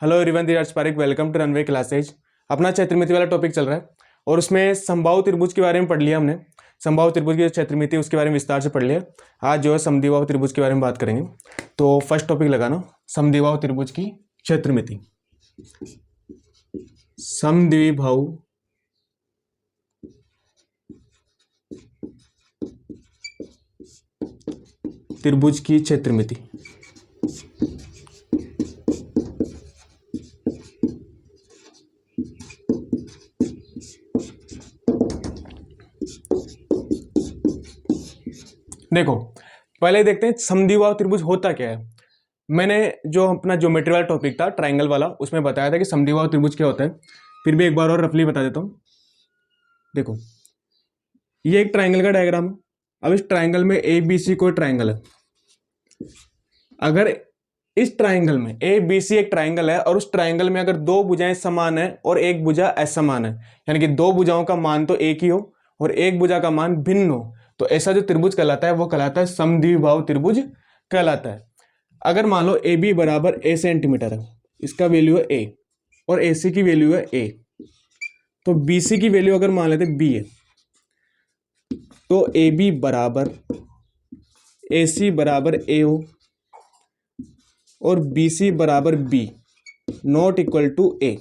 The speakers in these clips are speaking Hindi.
Hello everyone, this is Pareek. Welcome to runway classes. अपना क्षेत्रमिति वाला टॉपिक चल रहा है और उसमें समबाहु त्रिभुज के बारे में पढ़ लिया हमने। समबाहु त्रिभुज की जो क्षेत्रमिति उसके बारे में विस्तार से पढ़ लिया। आज जो है समद्विबाहु त्रिभुज के बारे में बात करेंगे। तो फर्स्ट टॉपिक लगाना, समद्विबाहु त्रिभुज की क्षेत्रमिति। समद्विबाहु त्रिभुज की क्षेत्रमिति। देखो, पहले देखते हैं समद्विबाहु त्रिभुज होता क्या है। मैंने जो अपना ज्योमेट्री वाला टॉपिक था ट्रायंगल वाला, उसमें बताया था कि समद्विबाहु त्रिभुज क्या होता है। फिर भी एक बार और रफली बता देता हूँ। देखो, ये एक ट्रायंगल का डायग्राम है। अब इस ट्रायंगल में ए बी सी कोई ट्रायंगल है। अगर इस ट्रायंगल में ए बी सी एक ट्रायंगल है और उस ट्रायंगल में अगर दो भुजाएं समान है और एक भुजा असमान है, यानी कि दो भुजाओं का मान तो एक ही हो और एक भुजा का मान भिन्न हो, तो ऐसा जो त्रिभुज कहलाता है वो कहलाता है समद्विबाहु त्रिभुज कहलाता है। अगर मान लो ए बी बराबर ए सेंटीमीटर है, इसका वैल्यू है ए और ए सी की वैल्यू है ए, तो बी सी की वैल्यू अगर मान लेते बी है, तो ए बी बराबर ए सी बराबर ए हो और बी सी बराबर बी नॉट इक्वल टू ए,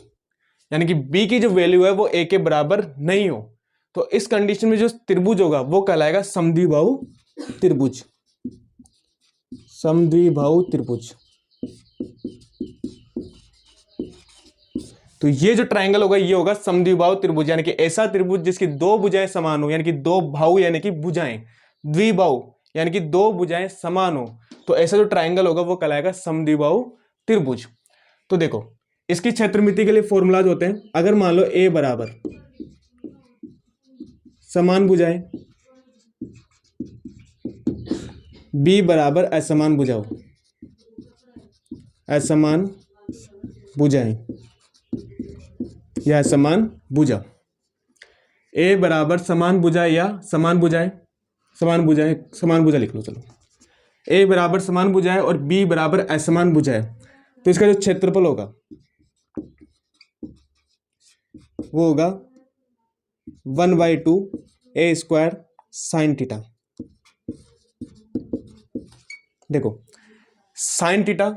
यानी कि बी की जो वैल्यू है वो ए के बराबर नहीं हो, तो इस कंडीशन में जो त्रिभुज होगा वो कहलाएगा समद्विबाहु त्रिभुज। समद्विबाहु त्रिभुज। तो ये जो ट्रायंगल होगा ये होगा समद्विबाहु त्रिभुज, यानी कि ऐसा त्रिभुज जिसकी दो भुजाएं समान हो, यानी कि दो बाहु यानी कि भुजाएं, द्विबाहु यानी कि दो भुजाएं समान हो, तो ऐसा जो ट्रायंगल होगा वो कहलाएगा समद्विबाहु त्रिभुज। तो देखो, इसकी क्षेत्रमिति के लिए फॉर्मूलाज होते हैं। अगर मान लो ए बराबर समान भुजाएं, बी बराबर असमान भुजाओं, असमान भुजाएं या असमान भुजा, ए बराबर समान भुजा या समान भुजाएं, समान भुजाएं, समान भुजा लिख लो। चलो, ए बराबर समान भुजाएं और बी बराबर असमान भुजाएं, तो इसका जो क्षेत्रफल होगा वो होगा 1/2 ए स्क्वायर साइन थीटा। देखो, साइन थीटा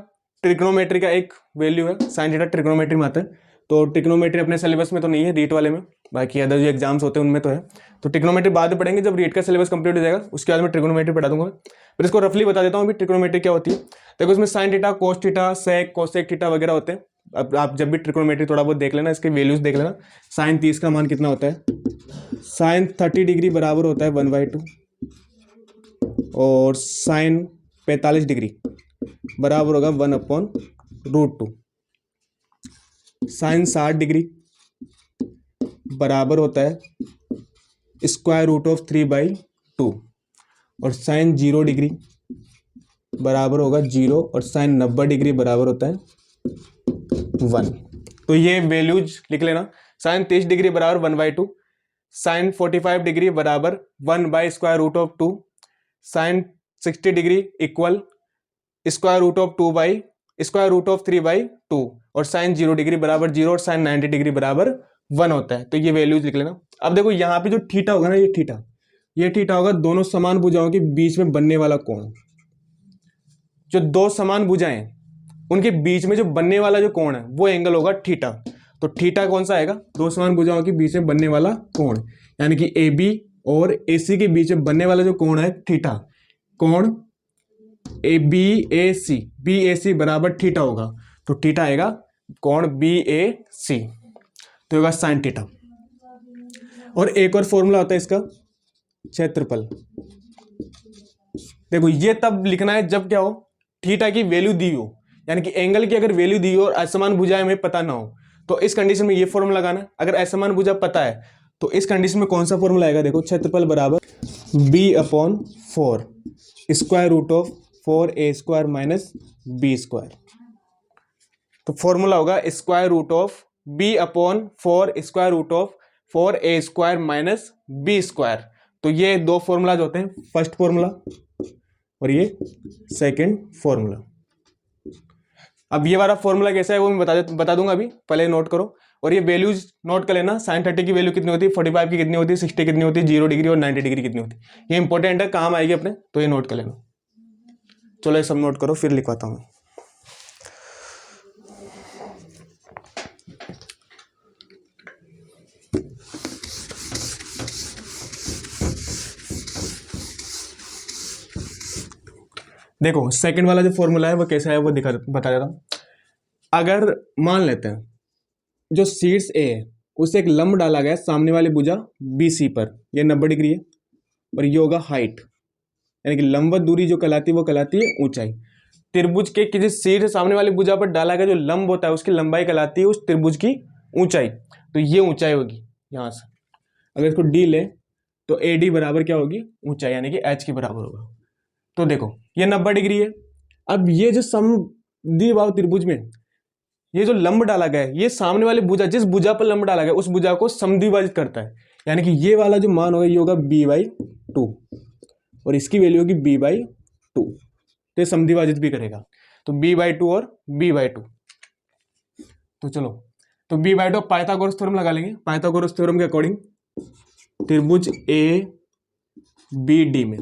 ट्रिग्नोमेट्री का एक वैल्यू है। साइन थीटा ट्रिग्नोमेट्री में आता है, तो ट्रिग्नोमेट्री अपने सिलेबस में तो नहीं है, रीट वाले में, बाकी अदर जो एग्जाम्स होते हैं उनमें तो है। तो ट्रिग्नोमेट्री बाद में पढ़ेंगे जब रीट का सिलेबस कंप्लीट हो जाएगा, उसके बाद में ट्रिग्नोमेट्री पढ़ा दूंगा। फिर इसको रफली बता देता हूँ अभी ट्रिग्नोमेट्री क्या होती है। देखो, इसमें साइन थीटा, कोस थीटा, सेक, कोसेक थीटा वगैरह होते हैं। अब आप जब भी ट्रिग्नोमेट्री थोड़ा बहुत देख लेना, इसके वैल्यूज देख लेना। साइन 30 का मान कितना होता है, साइन 30 डिग्री बराबर होता है 1/2 और साइन 45 डिग्री बराबर होगा 1/√2। साइन 60 डिग्री बराबर होता है √3/2 और साइन 0 डिग्री बराबर होगा 0 और साइन 90 डिग्री बराबर होता है 1। तो ये वैल्यूज लिख लेना। साइन 30 डिग्री बराबर 1/2, साइन 45 डिग्री बराबर 1/√2, साइन 60 डिग्री इक्वल √3/2 और साइन 0 डिग्री बराबर 0 और साइन 90 डिग्री बराबर 1 होता है। तो ये वैल्यूज लिख लेना। अब देखो, यहाँ पे जो थीटा होगा ना, ये थीटा होगा दोनों समान भुजाओं के बीच में बनने वाला कोण। जो दो समान भुजाएं उनके बीच में जो बनने वाला जो कोण है वो एंगल होगा थीटा। तो थीटा कौन सा आएगा, दो समान भुजाओं के बीच में बनने वाला कोण, यानी कि ए बी और ए सी के बीच में बनने वाला जो कोण है थीटा, कोण ए बी ए सी बराबर थीटा होगा। तो थीटा आएगा कोण बी ए सी, तो होगा साइन थीटा। और एक और फॉर्मूला होता है इसका, क्षेत्रफल। देखो, ये तब लिखना है जब क्या हो, थीटा की वैल्यू दी हो, यानी कि एंगल की अगर वैल्यू दी हो और असमान भुजाएं हमें पता ना हो, तो इस कंडीशन में ये फॉर्मूला लगाना है। अगर असमान भुजा पता है तो इस कंडीशन में कौन सा फॉर्मूला आएगा, देखो, क्षेत्रफल बराबर b/4 √4a² माइनस b²। तो फॉर्मूला होगा b/4 √4a² माइनस b²। तो ये दो फॉर्मूलाज होते हैं, फर्स्ट फॉर्मूला और ये सेकंड फॉर्मूला। अब ये वाला फॉर्मूला कैसा है वो मैं बता दूंगा अभी, पहले नोट करो। और ये वैल्यूज नोट कर लेना, sin30 की वैल्यू कितनी होती है, 45 की कितनी होती है, 60 कितनी होती है, 0 डिग्री और 90 डिग्री कितनी होती है। ये इंपॉर्टेंट है, काम आएगी अपने, तो ये नोट कर लेना। चलो ये सब नोट करो, फिर लिखवाता हूँ। देखो सेकंड वाला जो फॉर्मूला है वो कैसा है वो बता देता हूँ। अगर मान लेते हैं जो शीर्ष ए है उसे एक लंब डाला गया सामने वाली भुजा BC पर, ये 90 डिग्री है, और ये होगा हाइट, यानी कि लंबवत दूरी जो कहलाती है वो कहलाती है ऊंचाई। त्रिभुज के किसी शीर्ष सामने वाली भुजा पर डाला गया जो लंब होता है उसकी लंबाई कहलाती है उस त्रिभुज की ऊंचाई। तो ये ऊंचाई होगी यहाँ से, अगर इसको D ले तो AD बराबर क्या होगी, ऊंचाई, यानी कि H के बराबर होगा। तो देखो ये 90 डिग्री है। अब ये जो समद्विबाहु त्रिभुज में ये जो लंब डाला गया है, ये सामने वाली भुजा, जिस भुजा पर लंब डाला गया उस भुजा को समद्विभाजित करता है, यानी कि ये वाला जो मान होगा ये होगा B/2 और इसकी वैल्यू होगी B/2, तो ये समद्विभाजित भी करेगा। तो B/2 और B/2, तो चलो तो B/2 पाइथागोरस थ्योरम लगा लेंगे। पाइथागोरस थ्योरम के अकॉर्डिंग त्रिभुज ABD में,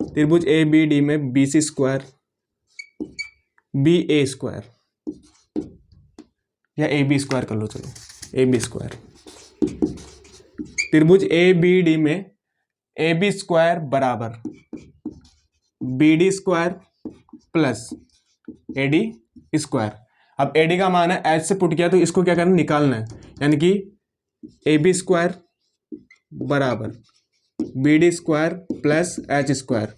त्रिभुज ABD में BC स्क्वायर BA स्क्वायर या AB स्क्वायर कर लो, चलो AB स्क्वायर, त्रिभुज ABD में AB स्क्वायर बराबर BD square plus AD square. अब AD का मान है H से पुट किया तो इसको क्या करना, निकालना है, यानी कि AB स्क्वायर बराबर BD square plus H square.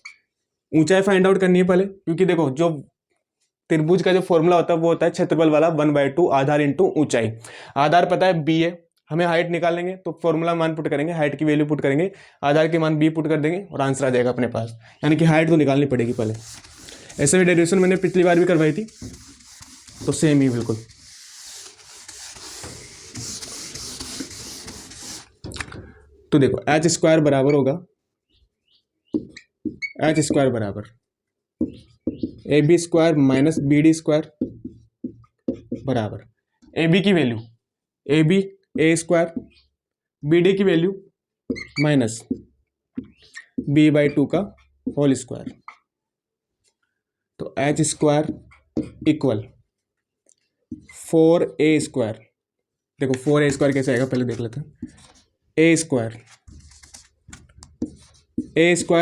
ऊंचाई फाइंड आउट करनी है पहले, क्योंकि देखो जो त्रिभुज का जो फॉर्मूला होता है वो होता है क्षेत्रफल वाला 1/2 आधार इंटू ऊंचाई। आधार पता है B है, हमें हाइट निकालेंगे तो फॉर्मूला मान पुट करेंगे, हाइट की वैल्यू पुट करेंगे, आधार के मान B पुट कर देंगे और आंसर आ जाएगा अपने पास, यानी कि हाइट तो निकालनी पड़ेगी पहले। ऐसे भी डेरिवेशन मैंने पिछली बार भी करवाई थी, तो सेम ही बिल्कुल। तो देखो H स्क्वायर बराबर होगा, H स्क्वायर बराबर AB square minus BD square बराबर AB की value AB A square, BD की वैल्यू माइनस B/2 का होल स्क्वायर। तो H square equal 4A square. देखो 4A स्क्वायर कैसे आएगा पहले देख लेते हैं। A square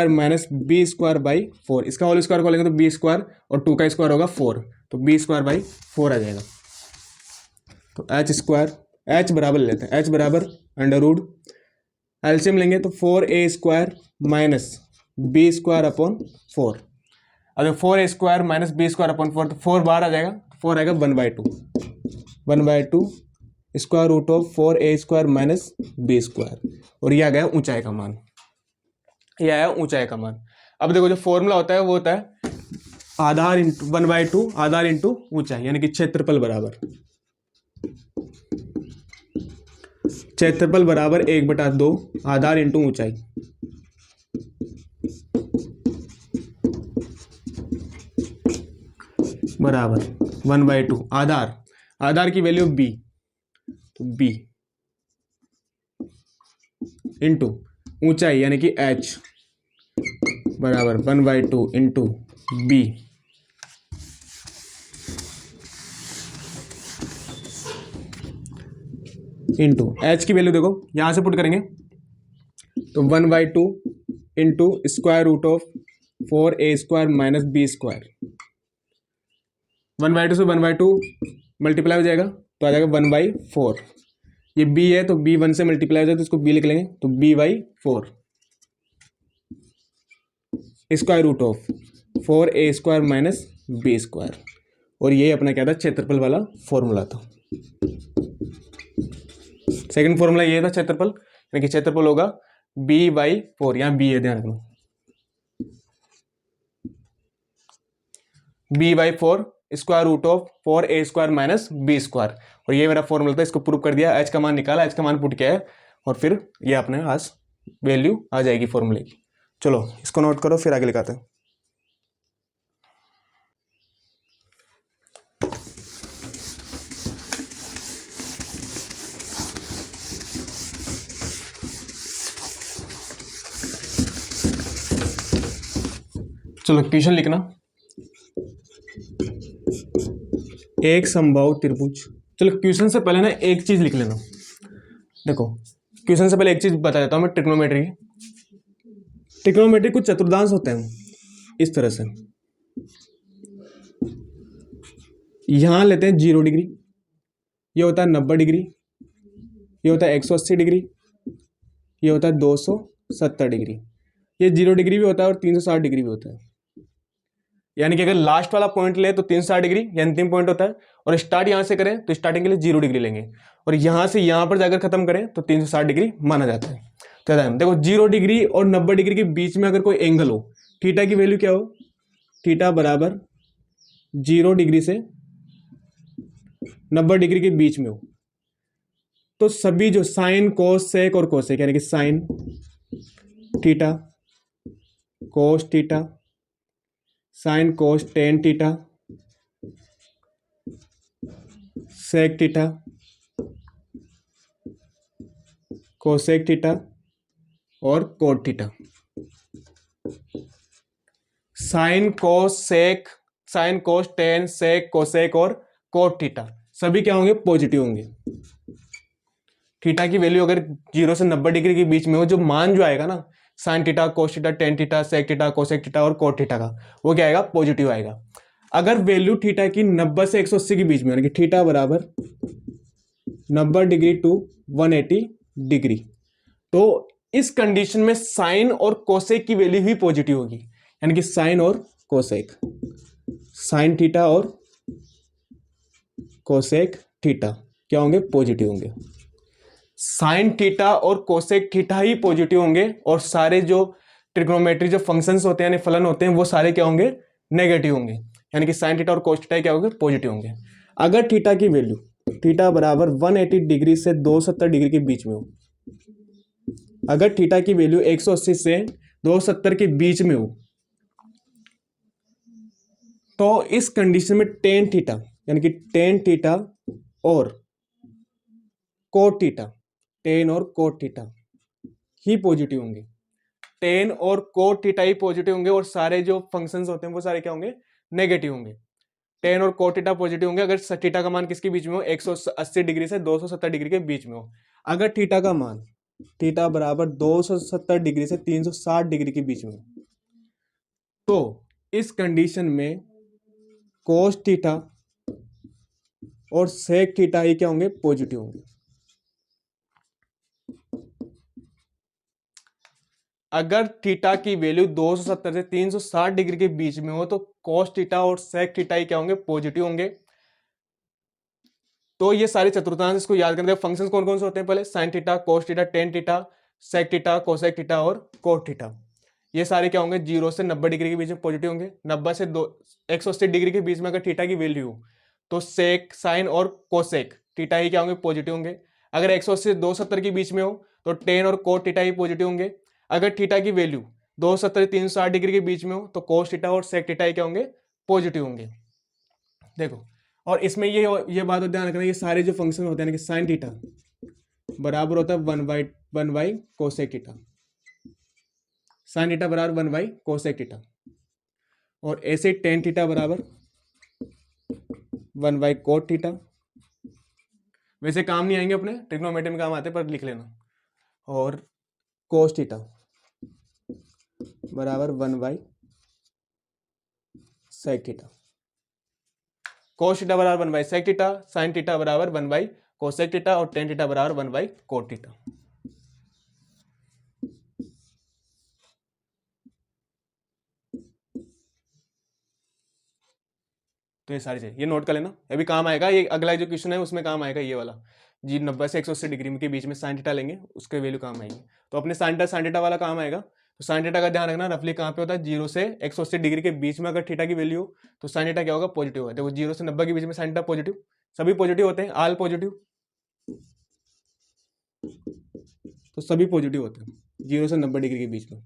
minus B square by 4, इसका होल स्क्वायर खोलेंगे तो B स्क्वायर और 2 का स्क्वायर होगा 4, तो B स्क्वायर बाई 4 आ जाएगा। तो H स्क्वायर, H बराबर ले लेते हैं, H बराबर अंडर रूट, एलसीएम लेंगे तो 4A square minus B square upon 4। अगर 4A square minus B square upon 4 तो 4 बाहर आ जाएगा, 4 आएगा 1/2 square root of 4A square minus B square, और ये आ गया ऊंचाई का मान, ये आया ऊंचाई का मान। अब देखो जो फॉर्मूला होता है वो होता है आधार इंटू 1/2 आधार इंटू ऊंचाई, यानी कि क्षेत्रफल बराबर 1/2 आधार इंटू ऊंचाई। बराबर 1/2 आधार की वैल्यू B, तो B इंटू ऊंचाई यानी कि H बराबर 1/2 इंटू B इंटू H की वैल्यू देखो यहां से पुट करेंगे तो 1/2 into square root of 4A square minus B square. 1/2 से 1/2 मल्टीप्लाई हो जाएगा तो आ जाएगा 1/4। ये B है तो B 1 से मल्टीप्लाई हो जाए तो इसको B लिख लेंगे, तो B/4 square root of 4A square minus B square, और ये अपना क्या था, क्षेत्रफल वाला फॉर्मूला था। सेकंड फॉर्मूला ये था क्षेत्रफल, यानी कि क्षेत्रफल होगा B/4, यहाँ B है ध्यान रखना, B/4 square root of 4A square minus B square, और ये मेरा फॉर्मूला था, इसको प्रूव कर दिया। H का मान निकाला, H का मान पुट किया है, और फिर ये अपने पास वैल्यू आ जाएगी फॉर्मूले की। चलो इसको नोट करो फिर आगे लिखाते हैं। चलो क्वेश्चन लिखना, एक समबाहु त्रिभुज। चलो क्वेश्चन से पहले ना एक चीज लिख लेना। देखो क्वेश्चन से पहले एक चीज बता देता हूं मैं, ट्रिग्नोमेट्री। ट्रिग्नोमेट्री कुछ चतुर्दांश होते हैं इस तरह से, यहां लेते हैं 0 डिग्री, ये होता है 90 डिग्री, ये होता है 180 डिग्री, ये होता है 270 डिग्री। ये 0 डिग्री भी होता है और 360 डिग्री भी होता है। यानी कि अगर लास्ट वाला पॉइंट ले तो 360 डिग्री ये अंतिम पॉइंट होता है, और स्टार्ट यहां से करें तो स्टार्टिंग के लिए 0 डिग्री लेंगे, और यहां से यहां पर जाकर खत्म करें तो 360 डिग्री माना जाता है। तो देखो 0 डिग्री और 90 डिग्री के बीच में अगर कोई एंगल हो, थीटा की वैल्यू क्या हो, थीटा बराबर 0 डिग्री से 90 डिग्री के बीच में हो, तो सभी जो साइन कोस सेक और कोसेक, यानी कि sine theta, cos theta, sine cos tan theta, sec theta, cosec theta और cot theta, sine cos sec, sine cos tan sec cosec और कोट थीटा सभी क्या होंगे, पॉजिटिव होंगे। थीटा की वैल्यू अगर 0 से 90 डिग्री के बीच में हो, जो मान जो आएगा ना, sine theta, cos theta, tan theta, sec theta, cosec theta और कोट थीटा का, वो क्या आएगा, पॉजिटिव आएगा। अगर वैल्यू थीटा की 90 से 180 के बीच में, यानी कि थीटा बराबर 90 डिग्री टू 180 डिग्री, तो इस कंडीशन में साइन और कोसेक की वैल्यू ही पॉजिटिव होगी। यानी कि साइन और कोसेक, साइन थीटा और कोसेक थीटा क्या होंगे, पॉजिटिव होंगे। साइन थीटा और कोसेक थीटा ही पॉजिटिव होंगे, और सारे जो ट्रिग्नोमेट्री जो फंक्शंस होते हैं यानी फलन होते हैं वो सारे क्या होंगे, नेगेटिव होंगे। यानी कि साइन थीटा और कोस थीटा क्या होंगे, पॉजिटिव होंगे। अगर थीटा की वैल्यू थीटा बराबर 180 डिग्री से 270 डिग्री के बीच में हो, अगर थीटा की वैल्यू 180 से 270 के बीच में हो, तो इस कंडीशन में टेन थीटा, यानी कि टेन थीटा और कोट थीटा, टेन और कोट थीटा ही पॉजिटिव होंगे। टेन और कोट थीटा ही पॉजिटिव होंगे, और सारे जो फंक्शंस होते हैं वो सारे क्या होंगे, नेगेटिव होंगे। टेन और कोट थीटा पॉजिटिव होंगे अगर थीटा का मान किसके बीच में हो, 180 डिग्री से 270 डिग्री के बीच में हो। अगर थीटा का मान, थीटा बराबर 270 डिग्री से 360 डिग्री के बीच में हो, तो इस कंडीशन में कोस थीटा और सेक थीटा ही क्या होंगे, पॉजिटिव होंगे। अगर थीटा की वैल्यू 270 से 360 डिग्री के बीच में हो, तो कोस थीटा और सेक थीटा ही क्या होंगे, पॉजिटिव होंगे। तो ये सारे चतुर्थांश इसको याद करने, फंक्शंस कौन कौन से होते हैं, पहले sine theta, cos theta, tan theta, sec theta, cosec theta और कोट थीटा, ये सारे क्या होंगे, 0 से 90 डिग्री के बीच में पॉजिटिव होंगे। 90 से 180 डिग्री के बीच में अगर थीटा की वैल्यू हो, तो सेक, साइन और कोसेक थीटा ही क्या होंगे, पॉजिटिव होंगे। अगर 180 से 270 के बीच में हो, तो टेन और कोट थीटा ही पॉजिटिव होंगे। अगर थीटा की वैल्यू 270 से 360 डिग्री के बीच में हो, तो कोस थीटा और सेक थीटा ही क्या होंगे, पॉजिटिव होंगे। देखो, और इसमें ये बात ध्यान रखना, ये सारे जो फंक्शन होते हैं कि साइन थीटा बराबर होता है 1/1 कोसेक थीटा, साइन थीटा बराबर 1 कोसेक थीटा, और ऐसे टेन थीटा बराबर 1 कोट थीटा। वैसे काम नहीं आएंगे अपने, ट्रिग्नोमेट्री में काम आते हैं, पर लिख लेना। और कोस थीटा बराबर 1 सेक थीटा, कोस थीटा बराबर 1 सेक थीटा, साइन थीटा बराबर 1 कोसेक थीटा और टेन थीटा बराबर 1 कोट थीटा। तो ये सारी चीजें ये नोट कर लेना, ये भी काम आएगा। ये अगला जो क्वेश्चन है उसमें काम आएगा, ये वाला जी 90 से 180 डिग्री के बीच में साइन थीटा लेंगे, उसके वैल्यू काम आएगी। तो अपने साइन थीटा वाला काम आएगा। तो साइन थीटा का ध्यान रखना, रफली कहाँ पे होता है, 0 से 180 डिग्री के बीच में अगर थीटा की वैल्यू हो, तो साइन थीटा क्या होगा, पॉजिटिव होगा। देखो 0 से 90 के बीच में साइन थीटा पॉजिटिव, सभी पॉजिटिव होते हैं, आल पॉजिटिव, तो सभी पॉजिटिव होते हैं 0 से 90 डिग्री के बीच में।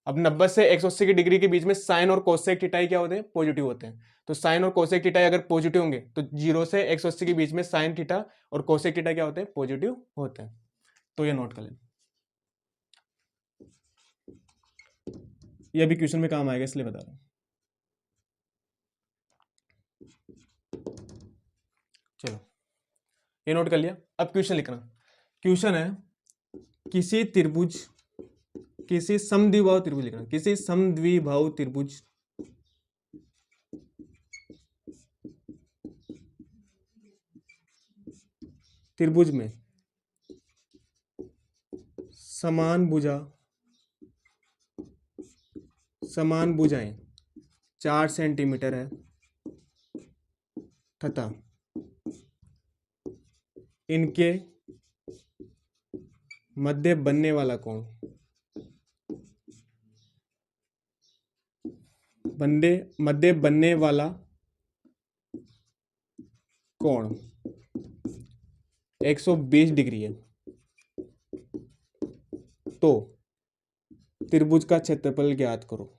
अब 90 से 180 की डिग्री के बीच में साइन और कोसेक थीटा क्या होते हैं, पॉजिटिव होते हैं। तो साइन और कोसेक थीटा अगर पॉजिटिव होंगे, तो 0 से 180 के बीच में साइन थीटा और कोसेक थीटा क्या होते हैं, पॉजिटिव होते हैं। तो ये नोट कर लें। ये भी क्वेश्चन में काम आएगा इसलिए बता रहा हूँ। चलो ये नोट कर लिया। अब क्वेश्चन लिखना। क्वेश्चन है किसी त्रिभुज, किसी समद्विबाहु त्रिभुज लिखना, किसी समद्विबाहु त्रिभुज त्रिभुज में समान भुजा, समान भुजाएं 4 सेंटीमीटर है तथा इनके मध्य बनने वाला कोण, मध्य बनने वाला कोण 120 डिग्री है, तो त्रिभुज का क्षेत्रफल ज्ञात करो।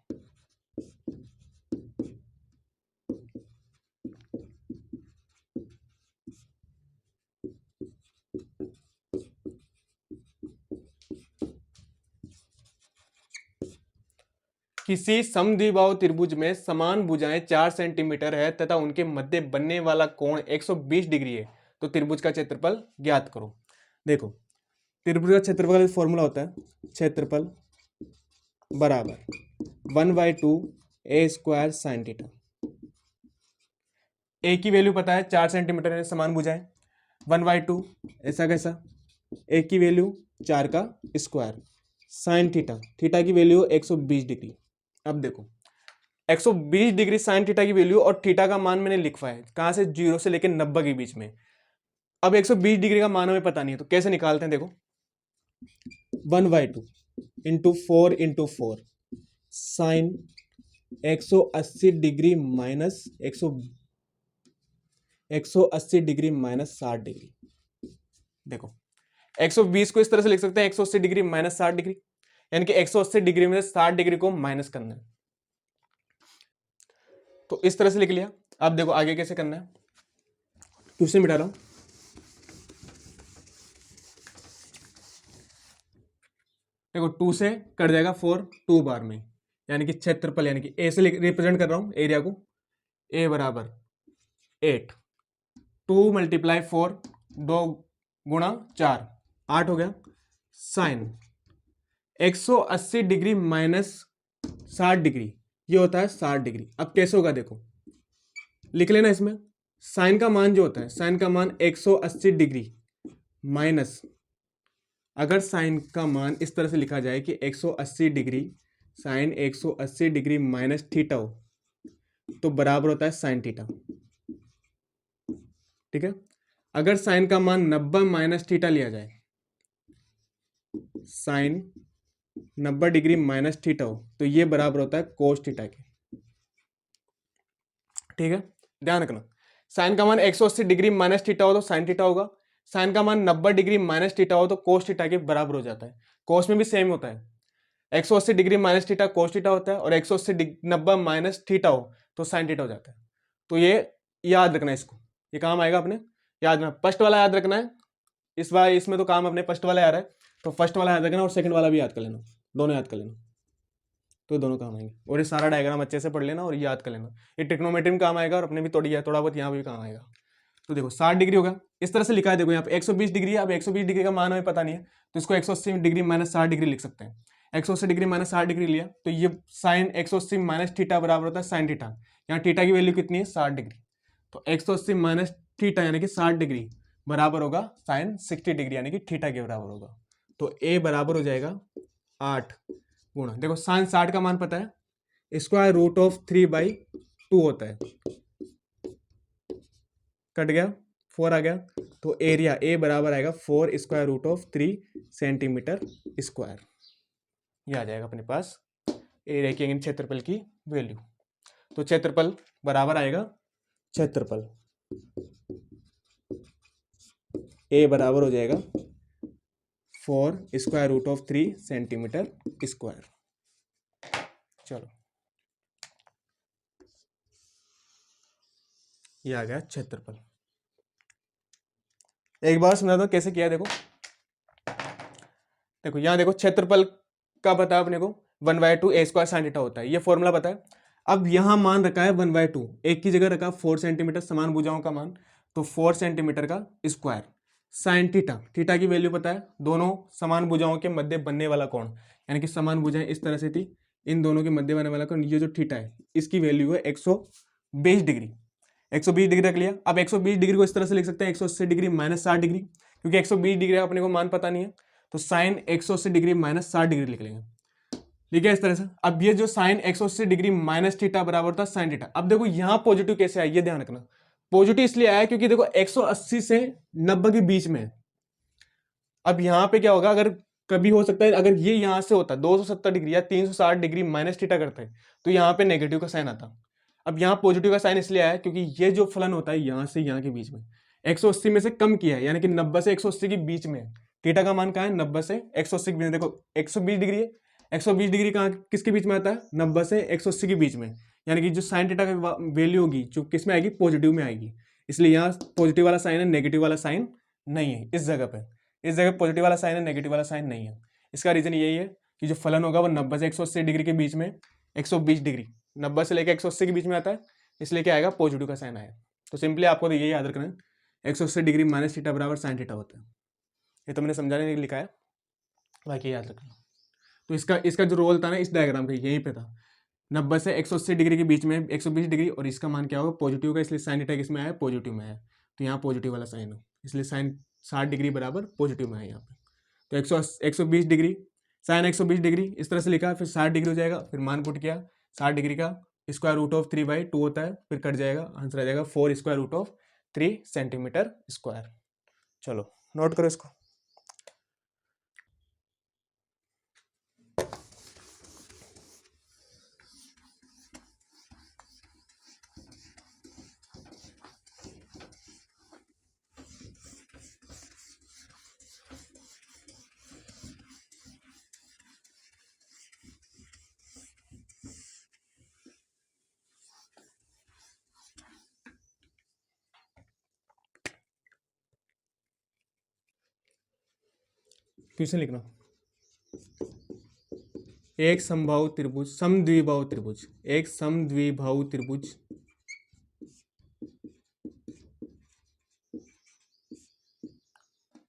किसी समद्विबाहु त्रिभुज में समान भुजाएं 4 सेंटीमीटर है तथा उनके मध्य बनने वाला कोण 120 डिग्री है, तो त्रिभुज का क्षेत्रफल ज्ञात करो। देखो त्रिभुज का क्षेत्रफल का फॉर्मूला होता है क्षेत्रफल बराबर 1/2 a स्क्वायर साइन थीटा। ए की वैल्यू पता है 4 सेंटीमीटर है, समान भुजाएं 1/2 ऐसा कैसा, ए की वैल्यू 4 का स्क्वायर साइन थीटा, थीटा की वैल्यू 120 डिग्री। अब देखो 120 डिग्री साइन थीटा की वैल्यू और थीटा का मान मैंने लिखवा है कहां से, 0 से लेकर 90 के बीच में। अब 120 डिग्री का मान हमें पता नहीं है तो कैसे निकालते हैं, देखो 1/2 into 4 into 4 sine 180 degree minus 180 degree minus 60 degree. देखो 120 को इस तरह से लिख सकते हैं 180 डिग्री माइनस 60 डिग्री, यानी कि 180 डिग्री में 60 डिग्री को माइनस करना है, तो इस तरह से लिख लिया। अब देखो आगे कैसे करना है, क्वेश्चन मिटा रहा हूं। देखो 2 से कट जाएगा 4 2 बार में, यानी कि क्षेत्रफल, यानी कि ए से रिप्रेजेंट कर रहा हूं एरिया को, ए बराबर 8, 2 × 4 2 गुणा 4 8 हो गया, साइन 180 डिग्री माइनस 60 डिग्री ये होता है 60 डिग्री। अब कैसे होगा देखो लिख लेना, इसमें साइन का मान जो होता है, साइन का मान 180 डिग्री माइनस, अगर साइन का मान इस तरह से लिखा जाए कि 180 degree sine 180 degree minus theta हो तो बराबर होता है साइन थीटा, ठीक है। अगर साइन का मान 90 माइनस थीटा लिया जाए, साइन 90 डिग्री माइनस थीटा हो तो ये बराबर होता है कोस थीटा के, ठीक है। ध्यान रखना साइन का मान 180 डिग्री माइनस थीटा हो तो साइन थीटा होगा, साइन का मान 90 डिग्री माइनस थीटा हो तो कोस थीटा के बराबर हो जाता है। कोस में भी सेम होता है, 180 degree minus theta cos theta होता है और 90 माइनस थीटा हो तो साइन थीटा हो जाता है। तो ये याद रखना, इसको ये काम आएगा अपने, याद रखना फर्स्ट वाला याद रखना है, इस बार इसमें तो काम अपने फर्स्ट वाला याद है तो फर्स्ट वाला याद रखना और सेकंड वाला भी याद कर लेना, दोनों याद कर लेना, तो दोनों काम आएंगे। और ये सारा डायग्राम अच्छे से पढ़ लेना और याद कर लेना, ये ट्रिग्नोमेट्री में काम आएगा और अपने भी थोड़ा बहुत यहाँ भी काम आएगा। तो देखो 60 डिग्री होगा, इस तरह से लिखा है, देखो यहाँ पे 120 डिग्री है। अब 120 डिग्री का मान हमें पता नहीं है तो इसको 180 डिग्री माइनस 60 डिग्री लिख सकते हैं। 180 डिग्री माइनस 60 डिग्री लिया तो ये साइन 180 माइनस थीटा बराबर होता है साइन थीटा, यहाँ थीटा की वैल्यू कितनी है 60 डिग्री, तो 180 माइनस थीटा यानी कि 60 डिग्री बराबर होगा साइन 60 डिग्री यानी कि थीटा के बराबर होगा। तो ए बराबर हो जाएगा 8 गुणा, देखो साइन 60 का मान पता है स्क्वायर रूट ऑफ 3/2 होता है, कट गया 4 आ गया, तो एरिया ए बराबर आएगा 4 square root of 3 centimetre square, ये आ जाएगा अपने पास एरिया की क्षेत्रफल की वैल्यू। तो क्षेत्रफल बराबर आएगा, क्षेत्रफल ए बराबर हो जाएगा 4 square root of 3 centimetre square. चलो ये आ गया क्षेत्रफल। एक बार समझा दो कैसे किया, देखो देखो यहां देखो क्षेत्रफल का पता है अपने को 1/2 a स्क्वायर साइन थीटा होता है, ये फॉर्मूला पता है। अब यहाँ मान रखा है 1/2, एक की जगह रखा 4 सेंटीमीटर समान भुजाओं का मान, तो 4 सेंटीमीटर का स्क्वायर साइन थीटा, थीटा की वैल्यू पता है, दोनों समान भुजाओं के मध्य बनने वाला कोण, यानी कि समान भुजाएं इस तरह से थी, इन दोनों के मध्य बनने वाला कोण, ये जो थीटा है इसकी वैल्यू है 120 डिग्री। 120 डिग्री रख लिया। अब 120 डिग्री को इस तरह से लिख सकते हैं 180 डिग्री माइनस 60 डिग्री, क्योंकि 120 डिग्री अपने को मान पता नहीं है, तो साइन 180 डिग्री माइनस 60 डिग्री लिख लेंगे। ठीक है, इस तरह से। अब ये जो साइन 180 डिग्री माइनस थीटा बराबर था साइन थीटा। अब देखो यहां पॉजिटिव कैसे आया, ये ध्यान रखना। पॉजिटिव इसलिए आया क्योंकि देखो 180 से 90 के बीच में। अब यहां पे क्या होगा, अगर कभी हो सकता है अगर ये यहां से होता 270 डिग्री या 360 डिग्री माइनस थीटा करते तो यहां पे नेगेटिव का साइन आता। अब यहाँ पॉजिटिव का साइन इसलिए आया क्योंकि ये जो फलन होता है यहाँ से यहाँ के बीच में 180 में से कम किया है, यानी कि 90 से 180 के बीच में। थीटा का मान कहाँ है, 90 से 180 के बीच में। देखो 120 डिग्री है, 120 डिग्री कहाँ किसके बीच में आता है, 90 से 180 के बीच में, यानी कि जो साइन थीटा की वैल्यू होगी जो किस में आएगी, पॉजिटिव में आएगी। इसलिए यहाँ पॉजिटिव वाला साइन है, नेगेटिव वाला साइन नहीं है इस जगह पे। इस जगह पॉजिटिव वाला साइन है, नेगेटिव वाला साइन नहीं है। इसका रीजन यही है कि जो फलन होगा वो 90 से 180 डिग्री के बीच में 120 डिग्री 90 से लेकर 180 के बीच में आता है, इसलिए क्या आएगा, पॉजिटिव का साइन आएगा। तो सिंपली आपको तो ये याद रखना है 180 डिग्री माइनस थीटा बराबर साइन थीटा होता है। ये तो मैंने समझाने नहीं लिखा है, बाकी याद रखना। तो इसका जो रोल था ना इस डायग्राम का यहीं पे था, 90 से 180 डिग्री के बीच में 120 डिग्री, और इसका मान क्या होगा, पॉजिटिव का, इसलिए साइन थीटा किसमें आया, पॉजिटिव में आया। तो यहाँ पॉजिटिव वाला साइन है, इसलिए साइन 60 डिग्री बराबर पॉजिटिव में है यहाँ पे। तो 120 डिग्री साइन 120 डिग्री इस तरह से लिखा, फिर 60 डिग्री हो जाएगा, फिर मान पुट किया, 60 डिग्री का स्क्वायर रूट ऑफ 3/2 होता है, फिर कट जाएगा, आंसर आ जाएगा 4 square root of 3 centimetre square. चलो नोट करो इसको। क्वेश्चन लिखना, एक समबाहु त्रिभुज समद्विबाहु त्रिभुज, एक समद्विबाहु त्रिभुज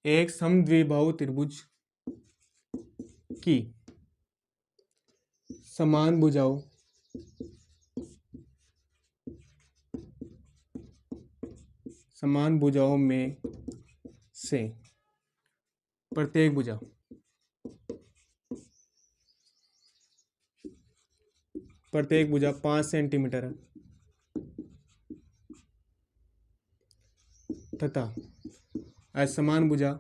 एक समद्विबाहु त्रिभुज की समान भुजाओं में से प्रत्येक भुजा 5 सेंटीमीटर है तथा असमान भुजा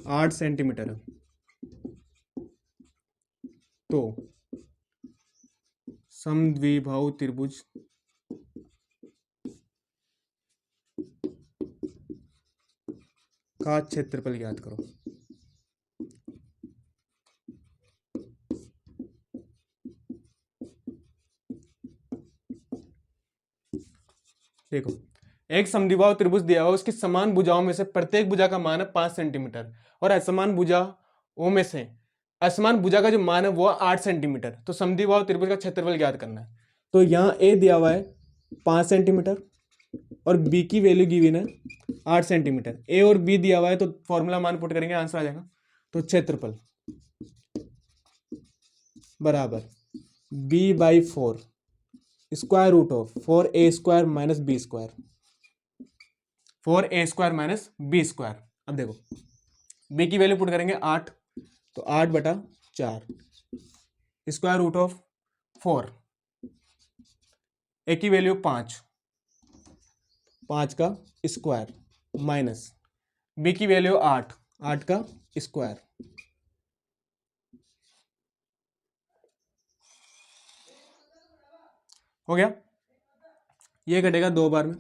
8 सेंटीमीटर है, तो समद्विबाहु त्रिभुज का क्षेत्रफल ज्ञात करो। देखो एक समद्विबाहु त्रिभुज दिया हुआ, उसकी समान भुजाओं में से प्रत्येक भुजा का मान है 5 सेंटीमीटर, और असमान भुजाओं में से असमान भुजा का जो मान है वो 8 सेंटीमीटर। तो समद्विबाहु त्रिभुज का क्षेत्रफल ज्ञात करना है। तो यहाँ ए दिया हुआ है 5 सेंटीमीटर और बी की वैल्यू गिवन है 8 सेंटीमीटर। ए और बी दिया हुआ है, तो फॉर्मूला मान पुट करेंगे, आंसर आ जाएगा। तो क्षेत्रफल बराबर b/4 square root of 4a² minus b square, 4a² minus b square. अब देखो b की वैल्यू पुट करेंगे 8, तो 8/4 स्क्वायर रूट ऑफ 4, ए की वैल्यू 5 का स्क्वायर माइनस बी की वैल्यू 8 का स्क्वायर। हो गया, ये कटेगा 2 बार में,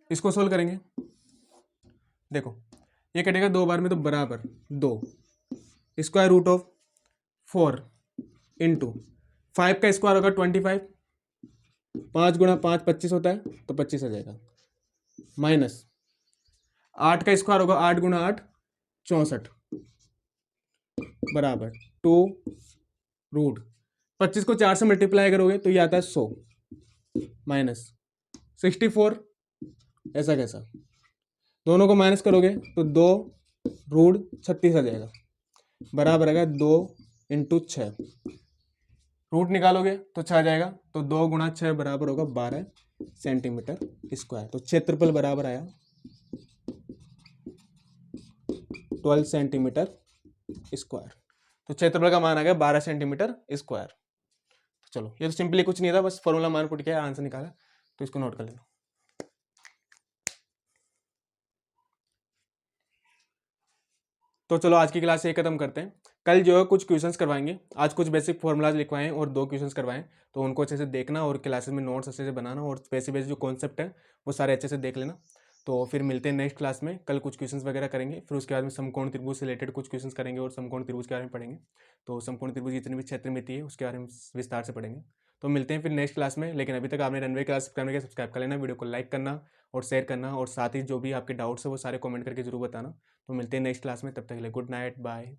इसको सोल्व करेंगे। देखो ये कटेगा 2 बार में, तो बराबर 2 स्क्वायर रूट ऑफ 4 इंटू 5 का स्क्वायर होगा 25, 5 गुणा 5 25 होता है, तो 25 आ जाएगा, माइनस 8 का स्क्वायर होगा 8 गुणा 8 64, बराबर 2 रूट 25 को 4 से मल्टीप्लाई करोगे तो ये आता है 100 माइनस 64। ऐसा कैसा? दोनों को माइनस करोगे तो 2 रूट 36 आ जाएगा, बराबर आएगा 2 इंटू 6। रूट निकालोगे तो 6 आ जाएगा, तो 2 गुणा 6 बराबर होगा 12 सेंटीमीटर स्क्वायर। तो क्षेत्रफल बराबर आया 12 सेंटीमीटर स्क्वायर। तो क्षेत्रफल का मान आ गया 12 सेंटीमीटर स्क्वायर। तो चलो, ये तो सिंपली कुछ नहीं था, बस फॉर्मूला मान पुट किया, आंसर निकाला, तो इसको नोट कर लेना। तो चलो आज की क्लास ये खत्म करते हैं। कल जो है कुछ क्वेश्चंस करवाएंगे, आज कुछ बेसिक फॉर्मूलाज लिखवाएं और 2 क्वेश्चंस करवाएं, तो उनको अच्छे से देखना और क्लासेस में नोट्स अच्छे से बनाना और बेसिक जो कॉन्सेप्ट है वो सारे अच्छे से देख लेना। तो फिर मिलते हैं नेक्स्ट क्लास में। कल कुछ क्वेश्चंस वगैरह करेंगे, फिर उसके बाद में समकोण त्रिभुज से रिलेटेड कुछ क्वेश्चंस करेंगे और समकोण त्रिभुज के बारे में पढ़ेंगे। तो समकोण त्रिभुज जितनी भी क्षेत्रमिति है उसके बारे में विस्तार से पढ़ेंगे। तो मिलते हैं फिर नेक्स्ट क्लास में। लेकिन अभी तक आपने रनवे क्लास सब्सक्राइब कर लेना, वीडियो को लाइक करना और शेयर करना, और साथ ही जो भी आपके डाउट्स है वो सारे कमेंट करके जरूर बताना। तो मिलते हैं नेक्स्ट क्लास में, तब तक के लिए गुड नाइट, बाय।